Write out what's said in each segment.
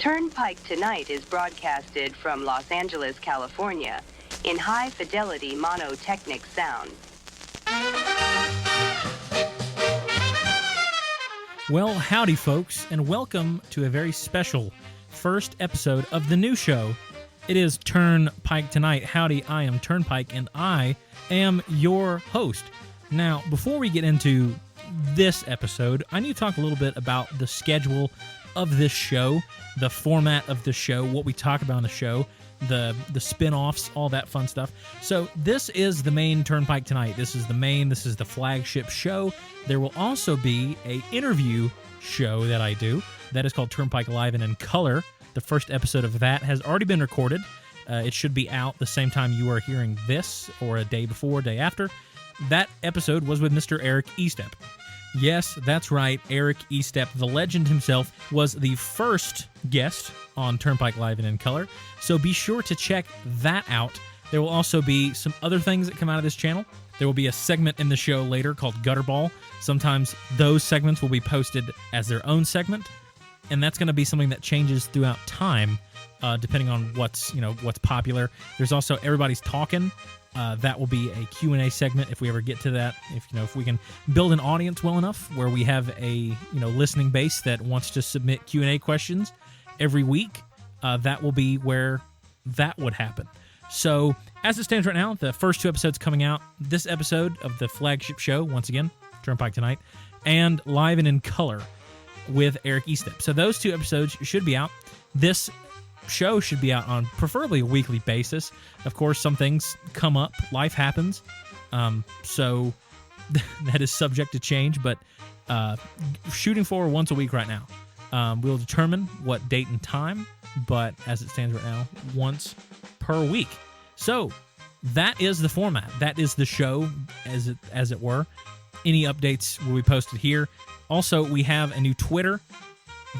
Turnpike Tonight is broadcasted from Los Angeles, California, in high-fidelity monotechnic sound. Well, howdy, folks, and welcome to a very special first episode of the new show. It is Turnpike Tonight. Howdy, I am Turnpike, and I am your host. Now, before we get into this episode, I need to talk a little bit about the schedule of this show, the format of the show, what we talk about on the show, the spin-offs, all that fun stuff. So this is the main Turnpike Tonight. This is the flagship show. There will also be a interview show that I do that is called Turnpike Live and in Color. The first episode of that has already been recorded. It should be out the same time you are hearing this, or a day before, day after. That episode was with Mr. Eric Estep. Yes, that's right, Eric Estep, the legend himself, was the first guest on Turnpike Live and in Color, so be sure to check that out. There will also be some other things that come out of this channel. There will be a segment in the show later called Gutterball. Sometimes those segments will be posted as their own segment, and that's going to be something that changes throughout time, depending on what's popular. There's also Everybody's Talking. That will be a Q&A segment if we ever get to that. If we can build an audience well enough where we have a listening base that wants to submit Q&A questions every week, that will be where that would happen. So as it stands right now, the first two episodes coming out, this episode of the flagship show, once again, Turnpike Tonight, and Live and in Color with Eric Estep. So those two episodes should be out. This show should be out on preferably a weekly basis. Of course, some things come up, life happens, so that is subject to change, but shooting for once a week right now. We'll determine what date and time, but as it stands right now, once per week. So that is the format. That is the show, as it were. Any updates will be posted here. Also, we have a new Twitter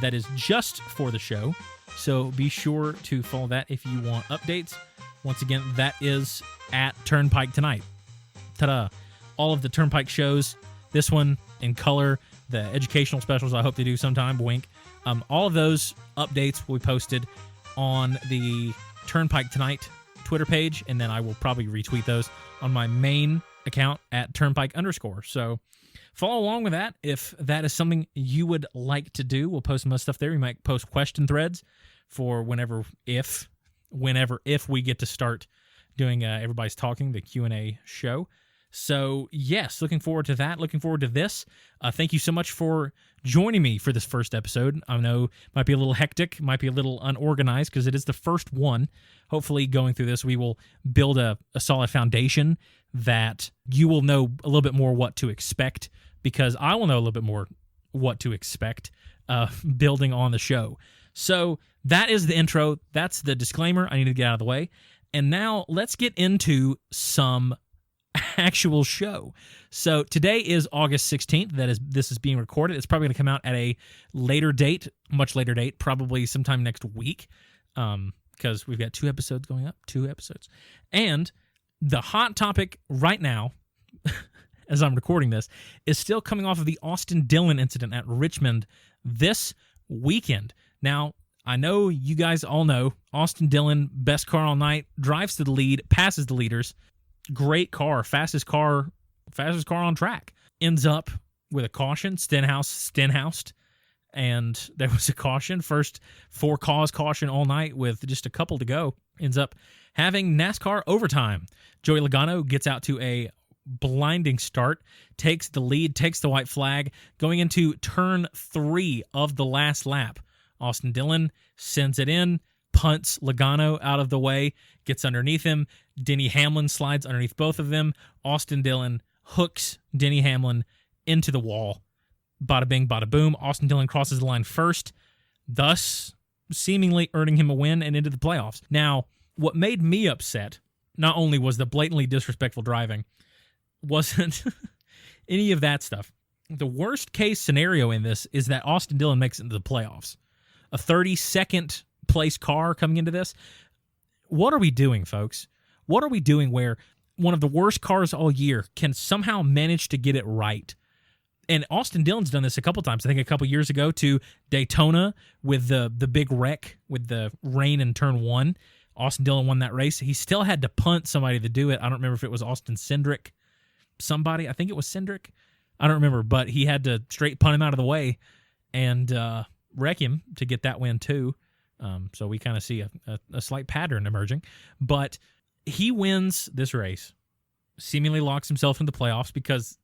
that is just for the show, so be sure to follow that if you want updates. Once again, that is at Turnpike Tonight. Ta-da! All of the Turnpike shows, this one in color, the educational specials I hope to do sometime, wink. All of those updates will be posted on the Turnpike Tonight Twitter page, and then I will probably retweet those on my main account at Turnpike_. So follow along with that if that is something you would like to do. We'll post some other stuff there. We might post question threads for whenever if we get to start doing Everybody's Talking, the Q&A show. So yes, looking forward to that. Looking forward to this. Thank you so much for joining me for this first episode. I know it might be a little hectic, might be a little unorganized because it is the first one. Hopefully going through this, we will build a solid foundation that you will know a little bit more what to expect, because I will know a little bit more what to expect building on the show. So that is the intro. That's the disclaimer I need to get out of the way. And now let's get into some actual show. So today is August 16th. This is being recorded. It's probably going to come out at a later date, much later date, probably sometime next week, because we've got 2 episodes going up, 2 episodes. And the hot topic right now, as I'm recording this, is still coming off of the Austin Dillon incident at Richmond this weekend. Now, I know you guys all know Austin Dillon, best car all night, drives to the lead, passes the leaders. Great car, fastest car on track. Ends up with a caution, Stenhoused, and there was a caution. First for-cause caution all night with just a couple to go. Ends up having NASCAR overtime. Joey Logano gets out to a blinding start, takes the lead, takes the white flag, going into turn 3 of the last lap. Austin Dillon sends it in, punts Logano out of the way, gets underneath him. Denny Hamlin slides underneath both of them. Austin Dillon hooks Denny Hamlin into the wall. Bada bing, bada boom. Austin Dillon crosses the line first, thus seemingly earning him a win and into the playoffs. Now, what made me upset, not only was the blatantly disrespectful driving, wasn't any of that stuff. The worst case scenario in this is that Austin Dillon makes it into the playoffs. A 32nd place car coming into this. What are we doing, folks? What are we doing where one of the worst cars all year can somehow manage to get it right And Austin Dillon's done this a couple times. I think a couple years ago to Daytona with the big wreck with the rain in turn 1. Austin Dillon won that race. He still had to punt somebody to do it. I don't remember if it was Austin Cindric, somebody. I think it was Cindric. I don't remember, but he had to straight punt him out of the way and wreck him to get that win too. So we kind of see a slight pattern emerging. But he wins this race, seemingly locks himself into the playoffs because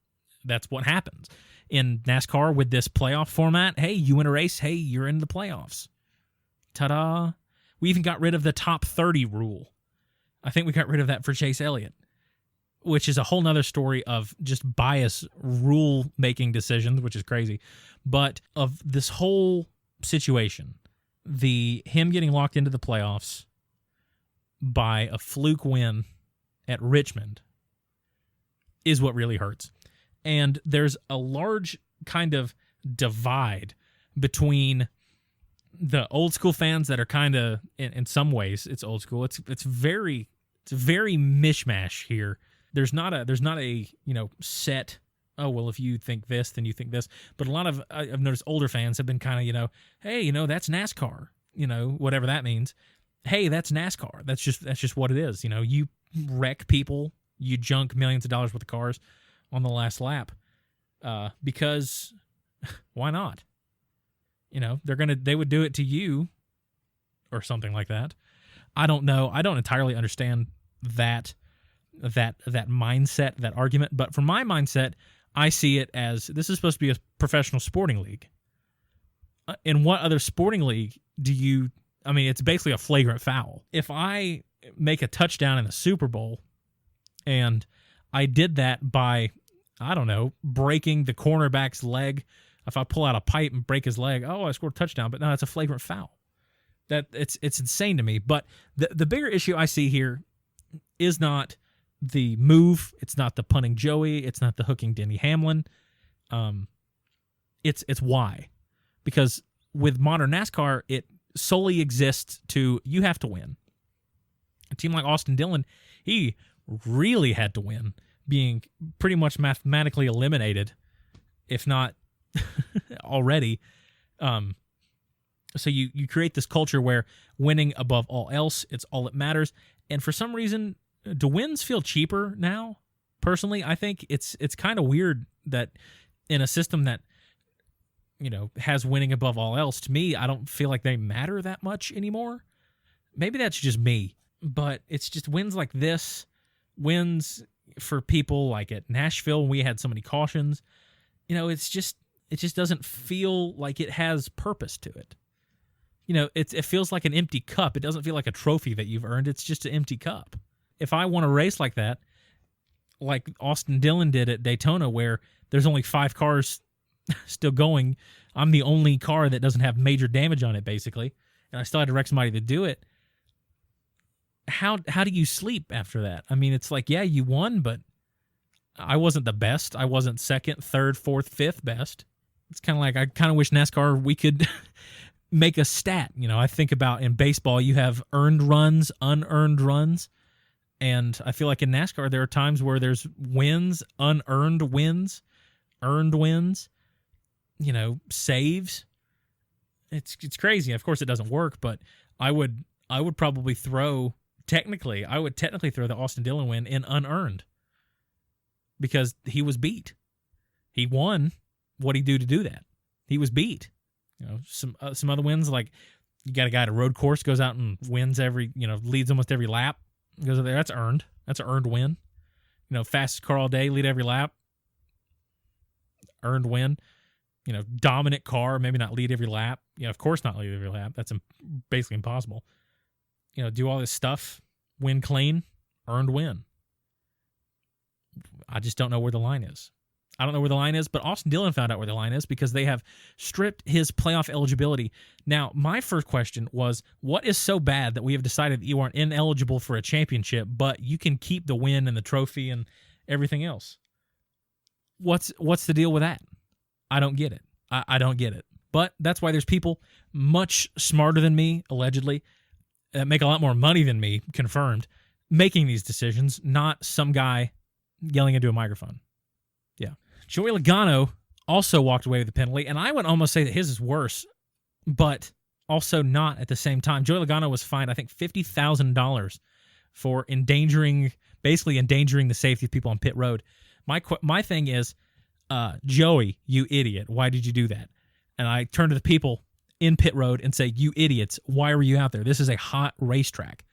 that's what happens. In NASCAR with this playoff format, hey, you win a race, hey, you're in the playoffs. Ta-da. We even got rid of the top 30 rule. I think we got rid of that for Chase Elliott, which is a whole nother story of just bias rule-making decisions, which is crazy. But of this whole situation, him getting locked into the playoffs by a fluke win at Richmond is what really hurts. And there's a large kind of divide between the old school fans that are kind of, in some ways, it's old school. It's very mishmash here. There's not a set. Oh well, if you think this, then you think this. But a lot of I've noticed older fans have been kind of hey, that's NASCAR. Whatever that means. Hey, that's NASCAR. That's just what it is. You wreck people, you junk millions of dollars worth of cars on the last lap, because why not? They would do it to you or something like that. I don't know. I don't entirely understand that mindset, that argument. But from my mindset, I see it as this is supposed to be a professional sporting league. In what other sporting league it's basically a flagrant foul. If I make a touchdown in the Super Bowl and I did that by, I don't know, breaking the cornerback's leg. If I pull out a pipe and break his leg, I scored a touchdown. But no, it's a flagrant foul. That it's insane to me. But the bigger issue I see here is not the move. It's not the punting Joey. It's not the hooking Denny Hamlin. It's why. Because with modern NASCAR, it solely exists to you have to win. A team like Austin Dillon, he really had to win, being pretty much mathematically eliminated, if not already. So you create this culture where winning above all else, it's all that matters. And for some reason, do wins feel cheaper now? Personally, I think it's kind of weird that in a system that has winning above all else, to me, I don't feel like they matter that much anymore. Maybe that's just me, but it's just wins like this, wins for people like at Nashville when we had so many cautions. It just doesn't feel like it has purpose to it. It feels like an empty cup. It doesn't feel like a trophy that you've earned. It's just an empty cup. If I want to race like that, like Austin Dillon did at Daytona, where there's only 5 cars still going, I'm the only car that doesn't have major damage on it, basically, and I still had to wreck somebody to do it. How do you sleep after that? It's like, yeah, you won, but I wasn't the best. I wasn't second, third, fourth, fifth best. It's kind of like I kind of wish NASCAR we could make a stat. I think about in baseball you have earned runs, unearned runs, and I feel like in NASCAR there are times where there's wins, unearned wins, earned wins, saves. It's crazy. Of course it doesn't work, but I would probably technically throw the Austin Dillon win in unearned because he was beat. He won. What'd he do to do that? He was beat. Some other wins, like you got a guy at a road course, goes out and wins leads almost every lap. Goes out there, that's earned. That's an earned win. Fastest car all day, lead every lap. Earned win. Dominant car, maybe not lead every lap. Of course not lead every lap. That's basically impossible. Do all this stuff, win clean, earned win. I just don't know where the line is. I don't know where the line is, but Austin Dillon found out where the line is because they have stripped his playoff eligibility. Now, my first question was, what is so bad that we have decided that you aren't ineligible for a championship, but you can keep the win and the trophy and everything else? What's the deal with that? I don't get it. I don't get it. But that's why there's people much smarter than me, allegedly, that make a lot more money than me, confirmed, making these decisions, not some guy yelling into a microphone. Yeah. Joey Logano also walked away with the penalty, and I would almost say that his is worse, but also not at the same time. Joey Logano was fined, I think, $50,000 for basically endangering the safety of people on pit road. My thing is, Joey, you idiot, why did you do that? And I turn to the people in pit road and say, you idiots, why were you out there? This is a hot racetrack.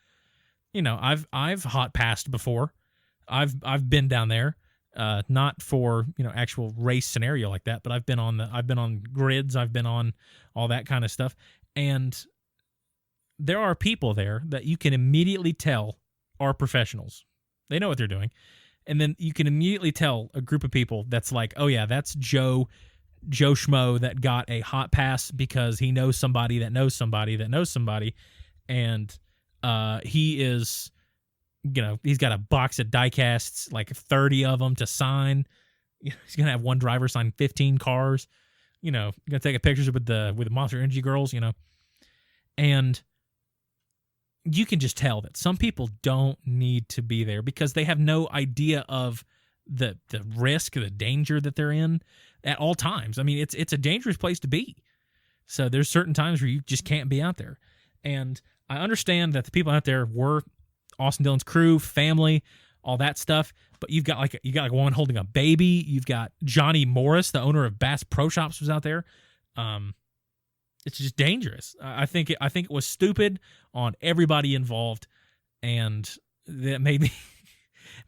You know, I've hot passed before. I've been down there, not for, you know, actual race scenario like that, but I've been on grids, I've been on all that kind of stuff, and there are people there that you can immediately tell are professionals. They know what they're doing. And then you can immediately tell a group of people that's like, oh yeah, that's Joe Schmo that got a hot pass because he knows somebody that knows somebody that knows somebody, and he is, you know, he's got a box of diecasts, like 30 of them to sign. You know, he's gonna have one driver sign 15 cars. You know, gonna take pictures with the Monster Energy girls. You know, and you can just tell that some people don't need to be there because they have no idea of the risk, the danger that they're in at all times. I mean, it's a dangerous place to be. So there's certain times where you just can't be out there. And I understand that the people out there were Austin Dillon's crew, family, all that stuff. But you got like a woman holding a baby. You've got Johnny Morris, the owner of Bass Pro Shops, was out there. It's just dangerous. I think it was stupid on everybody involved, and that made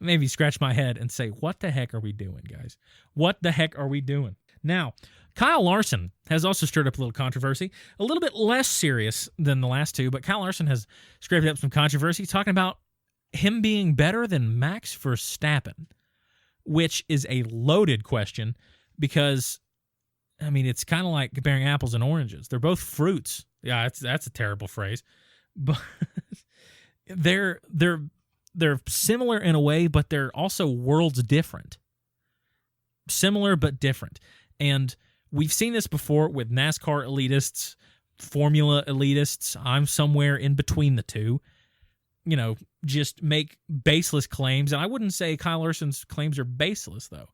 me scratch my head and say, what the heck are we doing, guys? What the heck are we doing? Now, Kyle Larson has also stirred up a little controversy, a little bit less serious than the last two, but Kyle Larson has scraped up some controversy talking about him being better than Max Verstappen, which is a loaded question because, I mean, it's kind of like comparing apples and oranges. They're both fruits. Yeah, that's a terrible phrase, but they're similar in a way, but they're also worlds different. Similar but different. And we've seen this before with NASCAR elitists, Formula elitists. I'm somewhere in between the two. You know, just make baseless claims. And I wouldn't say Kyle Larson's claims are baseless, though.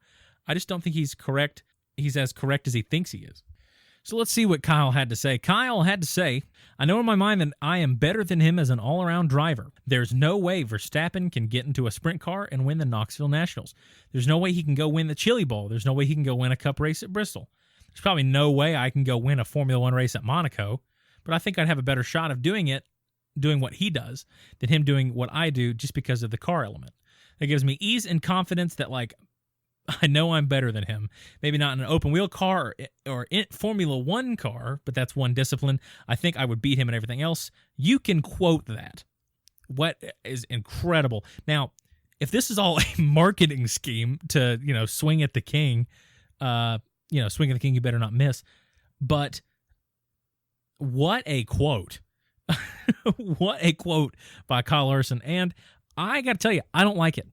I just don't think he's correct. He's as correct as he thinks he is. So let's see what Kyle had to say. Kyle had to say, I know in my mind that I am better than him as an all-around driver. There's no way Verstappen can get into a sprint car and win the Knoxville Nationals. There's no way he can go win the Chili Bowl. There's no way he can go win a Cup race at Bristol. There's probably no way I can go win a Formula One race at Monaco, but I think I'd have a better shot of doing what he does, than him doing what I do just because of the car element. That gives me ease and confidence that, like, I know I'm better than him. Maybe not in an open wheel car or in Formula One car, but that's one discipline. I think I would beat him in everything else. You can quote that. What is incredible. Now, if this is all a marketing scheme to, you know, swing at the king, swing at the king, you better not miss. But what a quote. What a quote by Kyle Larson. And I got to tell you, I don't like it.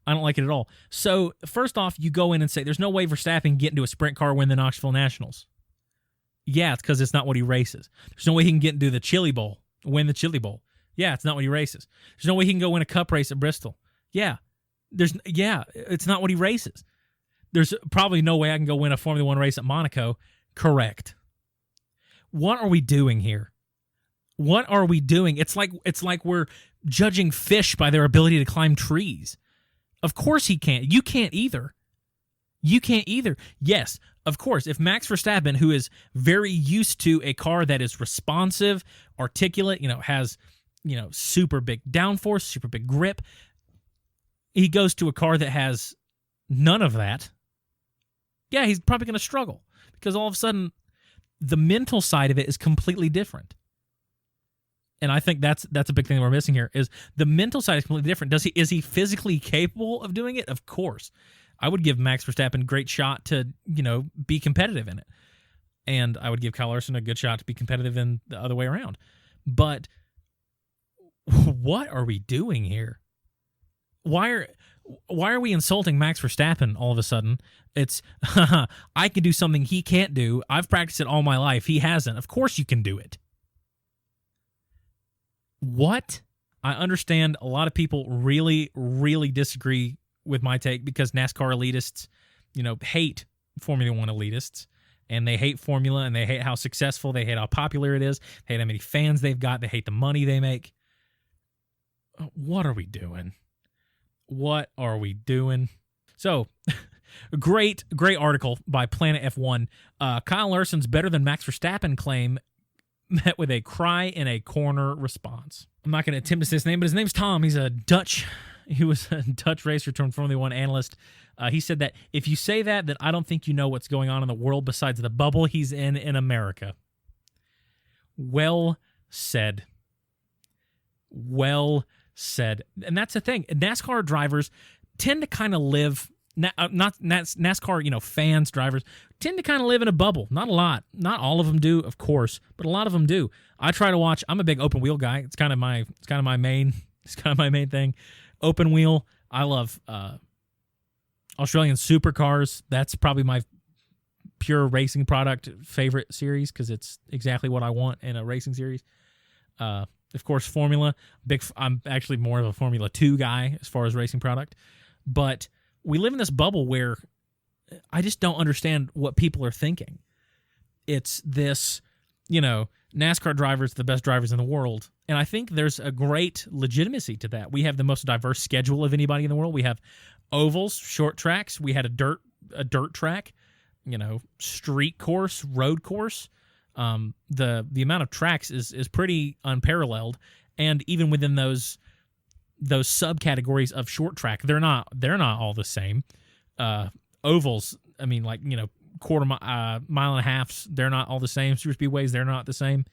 I don't like it at all. So, first off, you go in and say, there's no way Verstappen can get into a sprint car, win the Knoxville Nationals. Yeah, it's because it's not what he races. There's no way he can get into the Chili Bowl, win the Chili Bowl. Yeah, it's not what he races. There's no way he can go win a Cup race at Bristol. Yeah, it's not what he races. There's probably no way I can go win a Formula One race at Monaco. Correct. What are we doing here? What are we doing? It's like we're judging fish by their ability to climb trees. Of course he can't. You can't either. You can't either. Yes, of course, if Max Verstappen, who is very used to a car that is responsive, articulate, has, super big downforce, super big grip, he goes to a car that has none of that, yeah, he's probably going to struggle because all of a sudden the mental side of it is completely different. And I think that's a big thing that we're missing here is the mental side is completely different. Is he physically capable of doing it? Of course. I would give Max Verstappen a great shot to, be competitive in it. And I would give Kyle Larson a good shot to be competitive in the other way around. But what are we doing here? Why are we insulting Max Verstappen all of a sudden? It's, I can do something he can't do. I've practiced it all my life. He hasn't. Of course you can do it. What? I understand a lot of people really, really disagree with my take because NASCAR elitists, hate Formula One elitists, and they hate Formula, and they hate how successful, they hate how popular it is, they hate how many fans they've got, they hate the money they make. What are we doing? What are we doing? So, great article by Planet F1. Kyle Larson's better than Max Verstappen claim met with a cry in a corner response. I'm not going to attempt to say his name, but his name's Tom. He was a Dutch racer turned Formula One analyst. He said that if you say that, then I don't think you know what's going on in the world besides the bubble he's in America. Well said. Well said. And that's the thing. NASCAR drivers tend to kind of live, NASCAR, fans, drivers, tend to kind of live in a bubble. Not a lot. Not all of them do, of course, but a lot of them do. I try to watch. I'm a big open wheel guy. It's kind of my main thing. Open wheel. I love Australian supercars. That's probably my pure racing product favorite series because it's exactly what I want in a racing series. Of course, Formula. I'm actually more of a Formula 2 guy as far as racing product. But we live in this bubble where I just don't understand what people are thinking. It's this, NASCAR drivers, the best drivers in the world. And I think there's a great legitimacy to that. We have the most diverse schedule of anybody in the world. We have ovals, short tracks. We had a dirt track, street course, road course. The amount of tracks is pretty unparalleled. And even within those subcategories of short track, they're not all the same. Ovals, quarter mile and a halves, they're not all the same. Super speedways, they're not the same.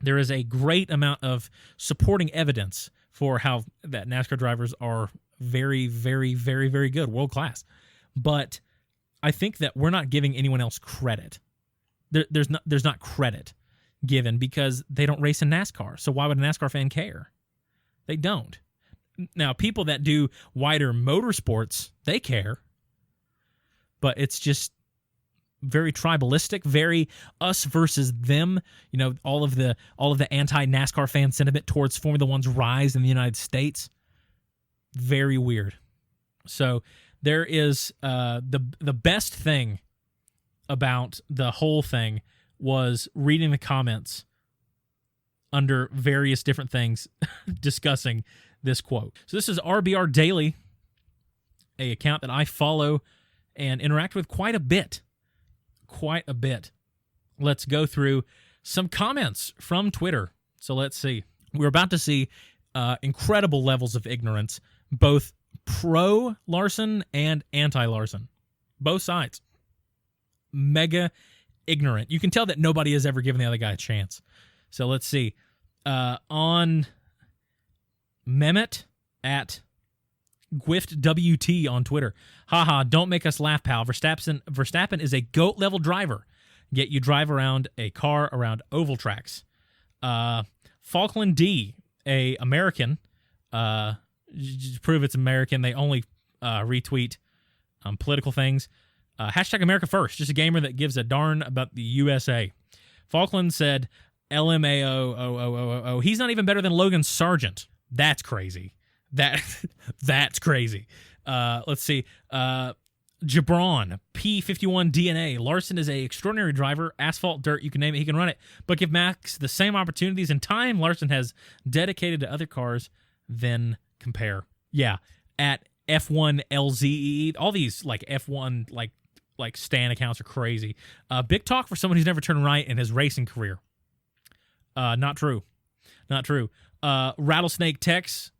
There is a great amount of supporting evidence for how that NASCAR drivers are very, very, very, very good, world class. But I think that we're not giving anyone else credit. There's not credit given because they don't race in NASCAR. So why would a NASCAR fan care? They don't. Now, people that do wider motorsports, they care. But it's just very tribalistic, very us versus them. All of the anti-NASCAR fan sentiment towards Formula One's rise in the United States. Very weird. So there is the best thing about the whole thing was reading the comments under various different things discussing this quote. So this is RBR Daily, a account that I follow and interact with quite a bit. Let's go through some comments from Twitter. So let's see. We're about to see incredible levels of ignorance, both pro-Larson and anti-Larson. Both sides. Mega ignorant. You can tell that nobody has ever given the other guy a chance. So let's see. On Mehmet at GwiftWT on Twitter. Haha, don't make us laugh, pal. Verstappen is a GOAT level driver, yet you drive around a car around oval tracks. Falkland D, a American, to prove it's American, they only retweet political things. Hashtag America First, just a gamer that gives a darn about the USA. Falkland said, LMAO, he's not even better than Logan Sargent. That's crazy. That's crazy. Let's see. Gibran, P51 DNA. Larson is a extraordinary driver. Asphalt, dirt, you can name it, he can run it. But give Max the same opportunities and time Larson has dedicated to other cars, then compare. Yeah, at F1 LZE, all these F1 stan accounts are crazy. Big talk for someone who's never turned right in his racing career. Not true. Rattlesnake Tex,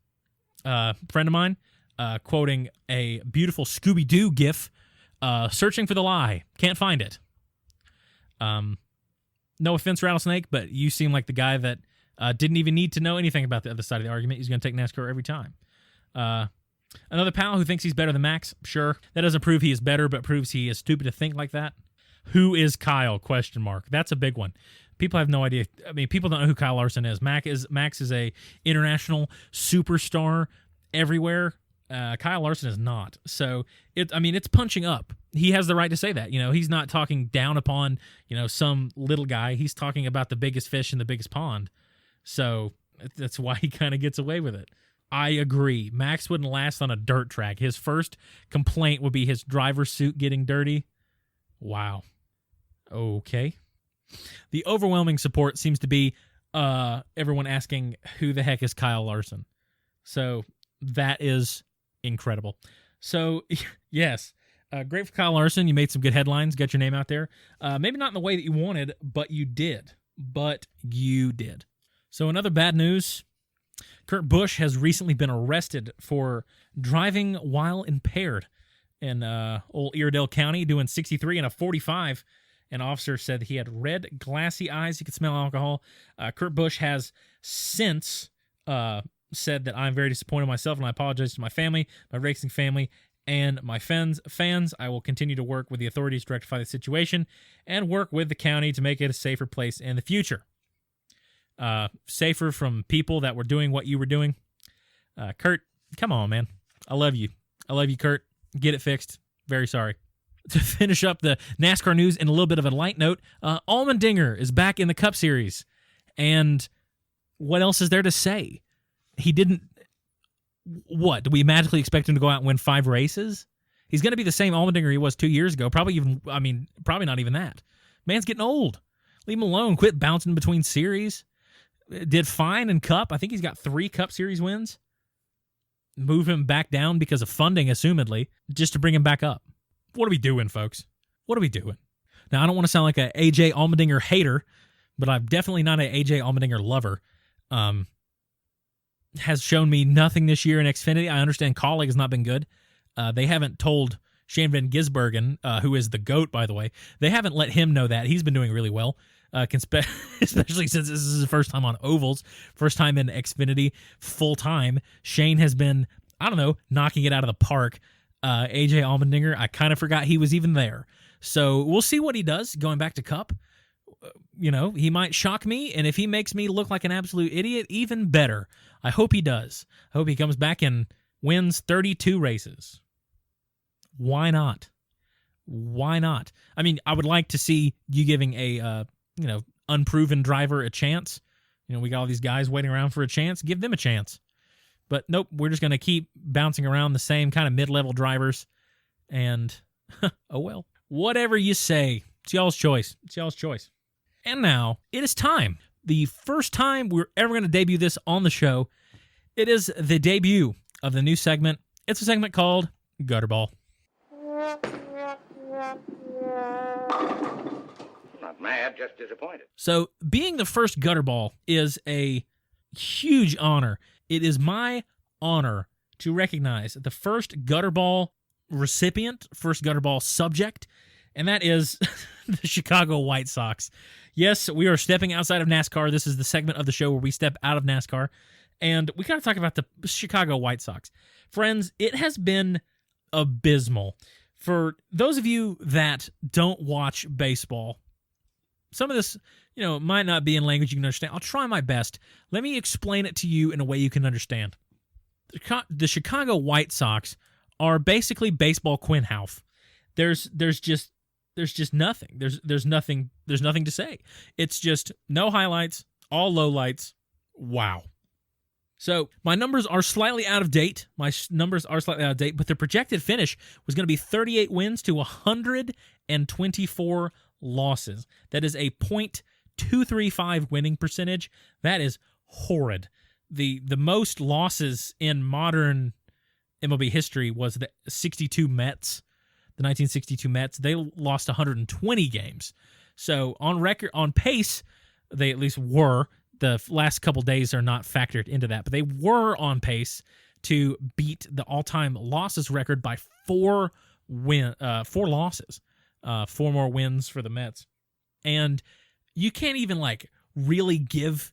friend of mine, quoting a beautiful Scooby-Doo gif, searching for the lie. Can't find it. No offense, Rattlesnake, but you seem like the guy that didn't even need to know anything about the other side of the argument. He's going to take NASCAR every time. Another pal who thinks he's better than Max. Sure. That doesn't prove he is better, but proves he is stupid to think like that. Who is Kyle? ? That's a big one. People have no idea. I mean, people don't know who Kyle Larson is. Max is a international superstar everywhere. Kyle Larson is not. So it's punching up. He has the right to say that. He's not talking down upon, some little guy. He's talking about the biggest fish in the biggest pond. So that's why he kind of gets away with it. I agree. Max wouldn't last on a dirt track. His first complaint would be his driver's suit getting dirty. Wow. Okay. The overwhelming support seems to be everyone asking who the heck is Kyle Larson. So that is incredible. So, yes, great for Kyle Larson. You made some good headlines, got your name out there. Maybe not in the way that you wanted, but you did. So in other bad news, Kurt Busch has recently been arrested for driving while impaired in old Iredell County, doing 63 and a 45. An officer said he had red, glassy eyes. He could smell alcohol. Kurt Busch has since said that I'm very disappointed in myself, and I apologize to my family, my racing family, and my fans. I will continue to work with the authorities to rectify the situation and work with the county to make it a safer place in the future. Safer from people that were doing what you were doing. Kurt, come on, man. I love you, Kurt. Get it fixed. Very sorry. To finish up the NASCAR news in a little bit of a light note, Allmendinger is back in the Cup Series. And what else is there to say? He didn't... What? Do we magically expect him to go out and win 5 races? He's going to be the same Allmendinger he was 2 years ago. Probably not even that. Man's getting old. Leave him alone. Quit bouncing between series. Did fine in Cup. I think he's got 3 Cup Series wins. Move him back down because of funding, assumedly, just to bring him back up. What are we doing, folks? What are we doing? Now, I don't want to sound like a AJ Allmendinger hater, but I'm definitely not an AJ Allmendinger lover. Has shown me nothing this year in Xfinity. I understand Kaulig has not been good. They haven't told Shane Van Gisbergen, who is the GOAT, by the way, they haven't let him know that. He's been doing really well, especially since this is his first time on ovals, first time in Xfinity full-time. Shane has been, knocking it out of the park. AJ Allmendinger, I kind of forgot he was even there. So we'll see what he does going back to Cup. He might shock me, and if he makes me look like an absolute idiot, even better. I hope he does. I hope he comes back and wins 32 races. Why not? I mean, I would like to see you giving a, unproven driver a chance. We got all these guys waiting around for a chance. Give them a chance. But nope, we're just going to keep bouncing around the same kind of mid-level drivers. And, oh well. Whatever you say. It's y'all's choice. And now, it is time. The first time we're ever going to debut this on the show. It is the debut of the new segment. It's a segment called Gutterball. Not mad, just disappointed. So, being the first Gutterball is a huge honor. It is my honor to recognize the first Gutterball recipient, first Gutterball subject, and that is the Chicago White Sox. Yes, we are stepping outside of NASCAR. This is the segment of the show where we step out of NASCAR, and we got to talk about the Chicago White Sox. Friends, it has been abysmal. For those of you that don't watch baseball, some of this, might not be in language you can understand. I'll try my best. Let me explain it to you in a way you can understand. The Chicago White Sox are basically baseball Quinn Houff. There's just nothing. There's nothing to say. It's just no highlights, all lowlights. Wow. So my numbers are slightly out of date. But the projected finish was going to be 38 wins to 124 losses. That is a .235 winning percentage. That is horrid. The most losses in modern MLB history was the 62 Mets. The 1962 Mets, they lost 120 games. So on pace, they at least were. The last couple days are not factored into that, but they were on pace to beat the all-time losses record by 4 losses. 4 more wins for the Mets. And you can't even really give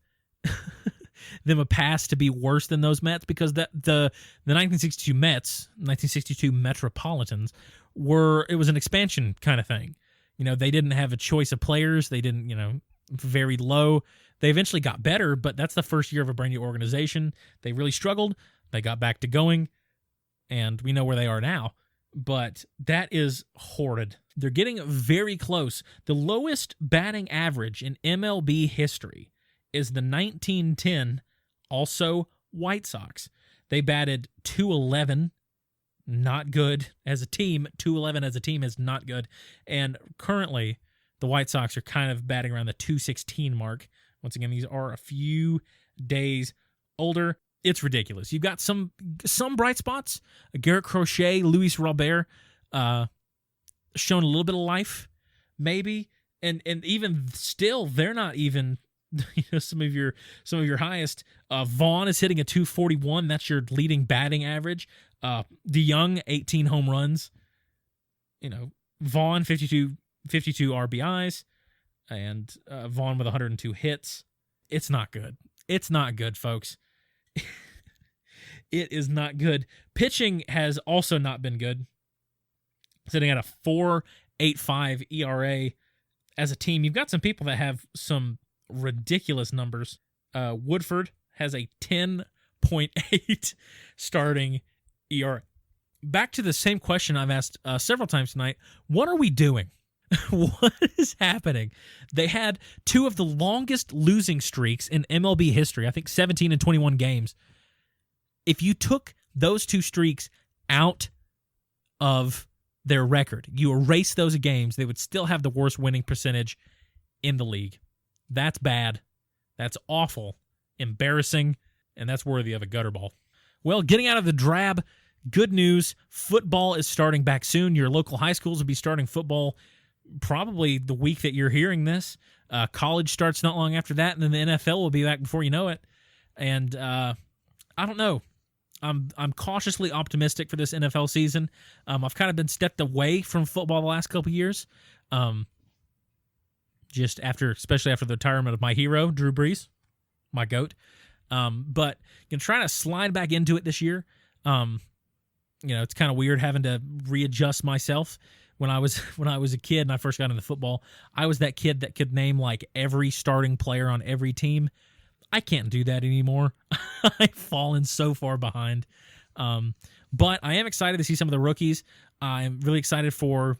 them a pass to be worse than those Mets, because the 1962 Mets, 1962 Metropolitans, it was an expansion kind of thing. They didn't have a choice of players. They didn't, very low. They eventually got better, but that's the first year of a brand new organization. They really struggled. They got back to going, and we know where they are now. But that is horrid. They're getting very close. The lowest batting average in MLB history is the 1910 also White Sox. They batted .211, not good as a team. .211 as a team is not good. And currently, the White Sox are kind of batting around the .216 mark. Once again, these are a few days older. It's ridiculous. You've got some bright spots. Garrett Crochet, Luis Robert, shown a little bit of life, maybe. And even still, they're not even some of your highest. Vaughn is hitting a .241. That's your leading batting average. DeYoung, 18 home runs. Vaughn, 52 RBIs, and Vaughn with 102 hits. It's not good. It's not good, folks. It is not good. Pitching has also not been good. Sitting at a 4.85 ERA as a team. You've got some people that have some ridiculous numbers. Woodford has a 10.8 starting ERA. Back to the same question I've asked several times tonight. What are we doing? What is happening? They had two of the longest losing streaks in MLB history. I think 17 and 21 games. If you took those two streaks out of their record, you erase those games, they would still have the worst winning percentage in the league. That's bad. That's awful, embarrassing, and that's worthy of a gutter ball. Well, getting out of the drab, good news. Football is starting back soon. Your local high schools will be starting football probably the week that you're hearing this. College starts not long after that, and then the NFL will be back before you know it. And I don't know. I'm cautiously optimistic for this NFL season. I've kind of been stepped away from football the last couple of years. Especially after the retirement of my hero, Drew Brees, my GOAT. But trying to slide back into it this year. It's kind of weird having to readjust myself. When I was a kid and I first got into football, I was that kid that could name like every starting player on every team. I can't do that anymore. I've fallen so far behind. But I am excited to see some of the rookies. I'm really excited for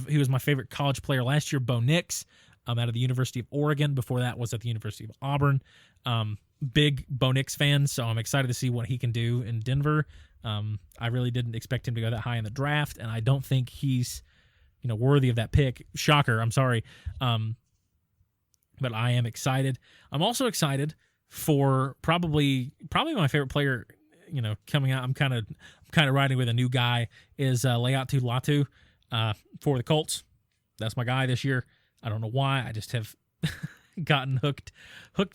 he was my favorite college player last year, Bo Nix, out of the University of Oregon. Before that was at the University of Auburn. Big Bo Nix fan, so I'm excited to see what he can do in Denver. I really didn't expect him to go that high in the draft, and I don't think he's worthy of that pick. Shocker, I'm sorry. But I am excited. I'm also excited for probably my favorite player, coming out. I'm kind of riding with a new guy is Leatu Latu for the Colts. That's my guy this year. I don't know why. I just have gotten hooked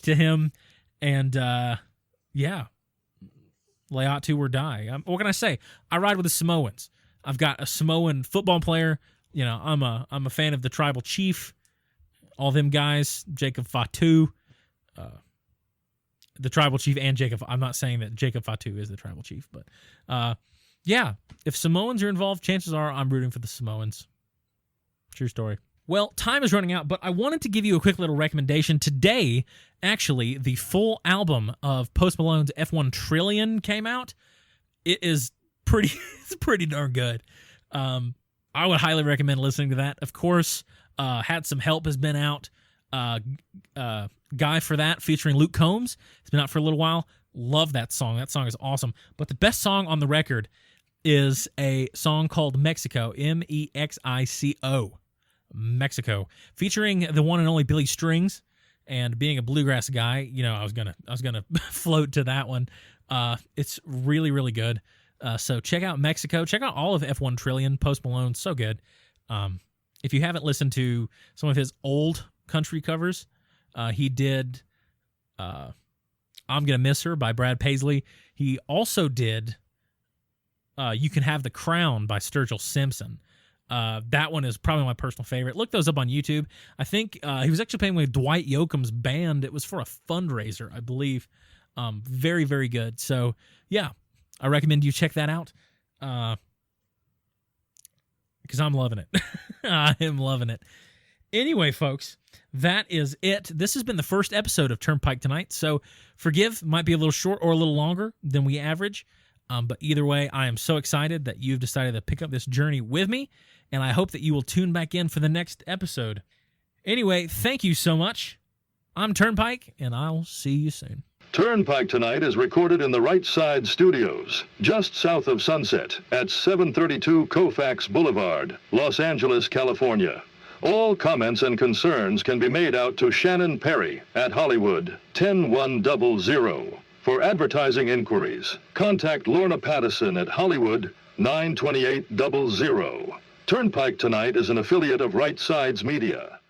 to him. And Leatu or die. What can I say? I ride with the Samoans. I've got a Samoan football player. I'm a fan of the tribal chief. All them guys, Jacob Fatu, the tribal chief, and Jacob. I'm not saying that Jacob Fatu is the tribal chief, but if Samoans are involved, chances are I'm rooting for the Samoans. True story. Well, time is running out, but I wanted to give you a quick little recommendation. Today, actually, the full album of Post Malone's F1 Trillion came out. It is it's pretty darn good. I would highly recommend listening to that. Of course, Had Some Help has been out. Guy for That featuring Luke Combs. It's been out for a little while. Love that song. That song is awesome. But the best song on the record is a song called Mexico, Mexico. Mexico, featuring the one and only Billy Strings. And being a bluegrass guy, I was gonna float to that one. It's really, really good. So check out Mexico. Check out all of F1 Trillion. Post Malone, so good. If you haven't listened to some of his old country covers, he did I'm Gonna Miss Her by Brad Paisley. He also did You Can Have the Crown by Sturgill Simpson. That one is probably my personal favorite. Look those up on YouTube. I think he was actually playing with Dwight Yoakam's band. It was for a fundraiser, I believe. Very, very good. So, yeah, I recommend you check that out because I'm loving it. I am loving it. Anyway, folks, that is it. This has been the first episode of Turnpike Tonight, so forgive, might be a little short or a little longer than we average. But either way, I am so excited that you've decided to pick up this journey with me, and I hope that you will tune back in for the next episode. Anyway, thank you so much. I'm Turnpike, and I'll see you soon. Turnpike Tonight is recorded in the Right Side Studios, just south of Sunset at 732 Colfax Boulevard, Los Angeles, California. All comments and concerns can be made out to Shannon Perry at Hollywood, 10100. For advertising inquiries, contact Lorna Pattison at Hollywood, 92800. Turnpike Tonight is an affiliate of Right Sides Media.